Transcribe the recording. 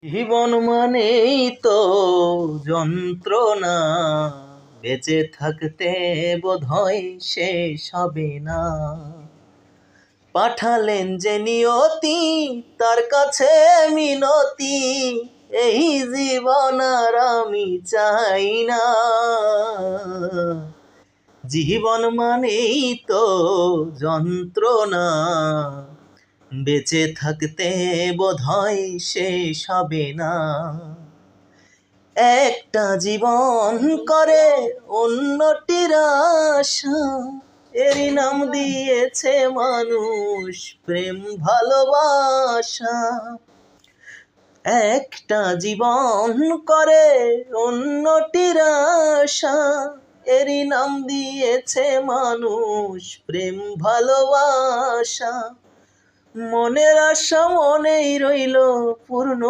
জীবন মানেই তো যন্ত্রণা, বেঁচে থাকতে বোধহয় শেষ হবে না। পাঠালেন যে নিয়তি, তার কাছে মিনতি, এই জীবন আর আমি চাই না। জীবন মানেই তো যন্ত্রণা, বেঁচে থাকতে বোধহয় শেষ হবে না। একটা জীবন করে অন্যটির আশা, এরই নাম দিয়েছে মানুষ প্রেম ভালোবাসা। একটা জীবন করে অন্যটির আশা, এরই নাম দিয়েছে মানুষ প্রেম ভালোবাসা। মনের আশা মনেই রইল পূর্ণ